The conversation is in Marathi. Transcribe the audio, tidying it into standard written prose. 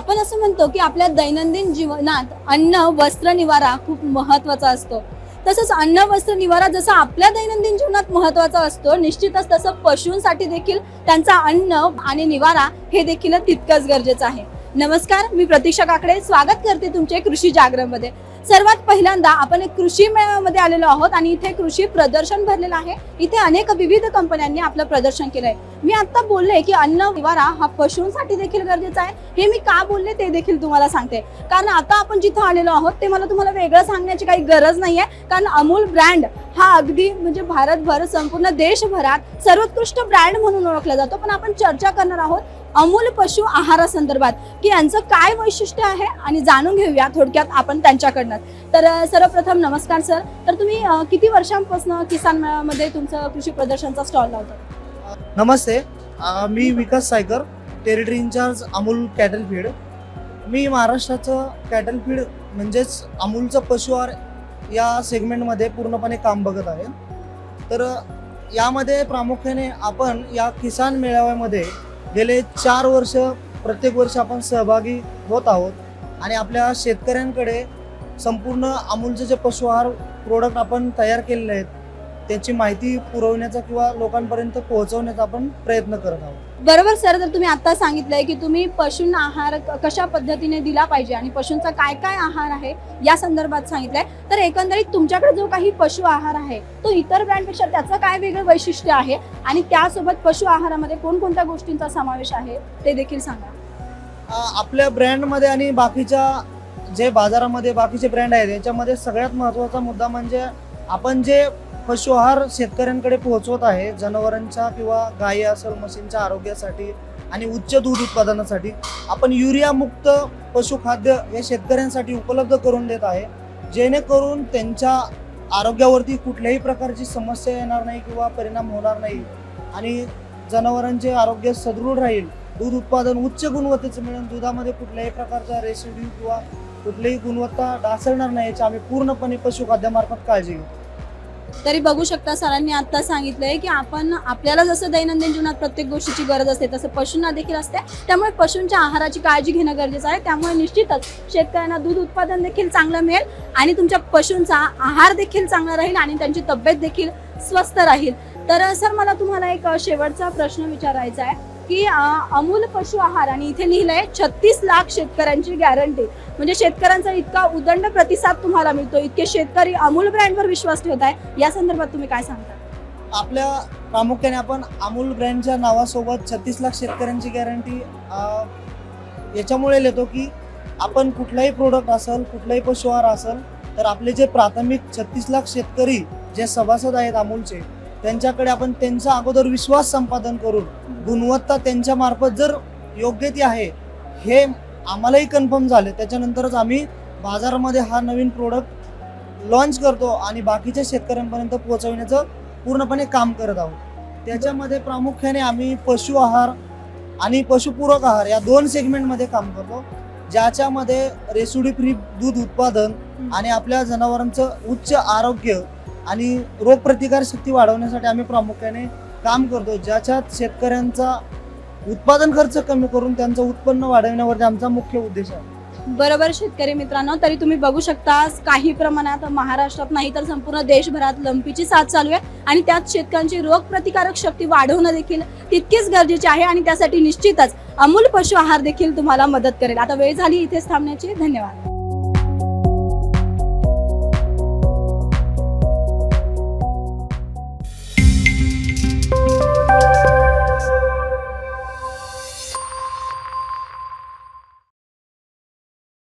आपण असं म्हणतो की आपल्या दैनंदिन जीवनात अन्न वस्त्र निवारा खूप महत्त्वाचा असतो। तसंच अन्न वस्त्र निवारा जसा आपल्या दैनंदिन जीवनात महत्त्वाचा असतो, निश्चितच तसं पशूंसाठी देखील त्यांचा अन्न आणि निवारा हे देखील तितकंच गरजेचं आहे। नमस्कार, मी प्रतीक्षा काकडे स्वागत करते तुमचे कृषी जागरण मध्ये। सर्वात पहिल्यांदा आपण एक कृषी मेळाव्यामध्ये आलेलो आहोत आणि इथे कृषी प्रदर्शन भरलेलं आहे। इथे अनेक विविध कंपन्यांनी आपलं प्रदर्शन केलंय। मी आता बोलले की अन्न निवारा हा पशूंसाठी देखील गरजेचा आहे। हे मी का बोलले ते देखील तुम्हाला सांगते, कारण आता आपण जिथे आलेलो आहोत ते मला तुम्हाला वेगळं सांगण्याची काही गरज नाहीये, कारण अमूल ब्रँड हा अगदी म्हणजे भारतभर संपूर्ण देशभरात सर्वोत्कृष्ट ब्रँड म्हणून ओळखला जातो। पण आपण चर्चा करणार आहोत अमूल पशु आहारासंदर्भात की यांचं काय वैशिष्ट्य आहे आणि जाणून घेऊया थोडक्यात आपण त्यांच्याकडनं। तर सर्वप्रथम नमस्कार सर, तर तुम्ही किती वर्षांपासून किसान मेळाव्यामध्ये तुमचं कृषी प्रदर्शनचा स्टॉल लावता? नमस्ते, मी Vikas Saykar, territory incharge Amul cattle feed. मी महाराष्ट्राचं कॅटल फीड म्हणजेच अमूलचं पशु आहार या सेगमेंटमध्ये पूर्णपणे काम बघत आहे। तर यामध्ये प्रामुख्याने आपण या किसान मेळाव्यामध्ये गेले 4 वर्ष प्रत्येक वर्षी आपण सहभागी होत आहोत आणि आपल्या शेतकऱ्यांकडे संपूर्ण अमूलचे जे पशु आहार प्रोडक्ट आपण तयार केलेले आहेत त्याची माहिती पुरवण्याचा किंवा लोकांपर्यंत पोहोचवण्याचा आपण प्रयत्न करत आहोत। बरोबर सर, तर तुम्ही आता सांगितलंय की तुम्ही पशूंना आहार कशा पद्धतीने दिला पाहिजे आणि पशूंचा काय काय आहार आहे या संदर्भात सांगितलंय। तर एकंदरीत तुमच्याकडे जो काही पशु आहार आहे तो इतर ब्रँडपेक्षा त्याचं काय वेगळं वैशिष्ट्य आहे आणि त्यासोबत पशु आहारामध्ये कोणकोणत्या गोष्टींचा समावेश आहे ते देखील सांगा। आपल्या ब्रँडमध्ये आणि बाकीच्या जे बाजारामध्ये बाकीचे ब्रँड आहेत याच्यामध्ये सगळ्यात महत्त्वाचा मुद्दा म्हणजे आपण जे पशु आहार शेतकऱ्यांकडे पोहोचवत आहे जनावरांच्या किंवा गायी असेल म्हशींच्या आरोग्यासाठी आणि उच्च दूध उत्पादनासाठी आपण युरिया मुक्त पशुखाद्य हे शेतकऱ्यांसाठी उपलब्ध करून देत आहे, जेणेकरून त्यांच्या आरोग्यावरती कुठल्याही प्रकारची समस्या येणार नाही किंवा परिणाम होणार नाही आणि जनावरांचे आरोग्य सदृढ राहील, दूध उत्पादन उच्च गुणवत्तेचं मिळेल, दुधामध्ये कुठल्याही प्रकारचा रेसिड्यू किंवा कुठलीही गुणवत्ता ढासळणार नाही याची आम्ही पूर्णपणे पशुखाद्यामार्फत काळजी घेतो। तरी बघू शकता सरांनी आता सांगितलंय की आपण आपल्याला जसं दैनंदिन जीवनात प्रत्येक गोष्टीची गरज असते तसं पशूंना देखील असते, त्यामुळे पशूंच्या आहाराची काळजी घेणं गरजेचं आहे। त्यामुळे निश्चितच शेतकऱ्यांना दूध उत्पादन देखील चांगलं मिळेल आणि तुमच्या पशूंचा आहार देखील चांगला राहील आणि त्यांची तब्येत देखील स्वस्थ राहील। तर सर मला तुम्हाला एक शेवटचा प्रश्न विचारायचा आहे की अमूल पशु आहार आणि इथे लिहिलंय 36 लाख शेतकऱ्यांची गॅरंटी, म्हणजे शेतकऱ्यांचा इतका उदंड प्रतिसाद तुम्हाला मिळतो, इतके शेतकरी अमूल ब्रँडवर विश्वास ठेवत आहे, या संदर्भात तुम्ही काय सांगता? आपल्या प्रामुख्याने आपण अमूल ब्रँडच्या नावासोबत 36 लाख शेतकऱ्यांची गॅरंटी याच्यामुळे लिहितो की आपण कुठलाही प्रोडक्ट असेल कुठलाही पशु आहार असेल तर आपले जे प्राथमिक 36 लाख शेतकरी जे सभासद आहेत अमूलचे त्यांच्याकडे आपण त्यांचा अगोदर विश्वास संपादन करून गुणवत्ता त्यांच्या मार्फत जर योग्य ती आहे हे आम्हालाही कन्फर्म झाले त्याच्यानंतरच आम्ही बाजारामध्ये हा नवीन प्रोडक्ट लॉन्च करतो आणि बाकीच्या शेतकऱ्यांपर्यंत पोहोचवण्याचं पूर्णपणे काम करत आहोत। त्याच्यामध्ये प्रामुख्याने आम्ही पशु आहार आणि पशुपूरक आहार या 2 सेगमेंटमध्ये काम करतो, ज्याच्यामध्ये रेसिड्यू फ्री दूध उत्पादन आणि आपल्या जनावरांचं उच्च आरोग्य आणि रोगप्रतिकार शक्ती वाढवण्यासाठी आम्ही प्रामुख्याने काम करतो, ज्याच्यात शेतकऱ्यांचा उत्पादन खर्च कमी करून त्यांचं उत्पन्न वाढवण्यावरती आमचा मुख्य उद्देश आहे। बरोबर शेतकरी मित्रांनो, तरी तुम्ही बघू शकता काही प्रमाणात महाराष्ट्रात नाही तर संपूर्ण देशभरात लंपीची साथ चालू आहे आणि त्यात शेतकऱ्यांची रोगप्रतिकारक शक्ती वाढवणं देखील तितकीच गरजेचे आहे आणि त्यासाठी निश्चितच अमूल पशु आहार देखील तुम्हाला मदत करेल। आता वेळ झाली इथेच थांबण्याची, धन्यवाद।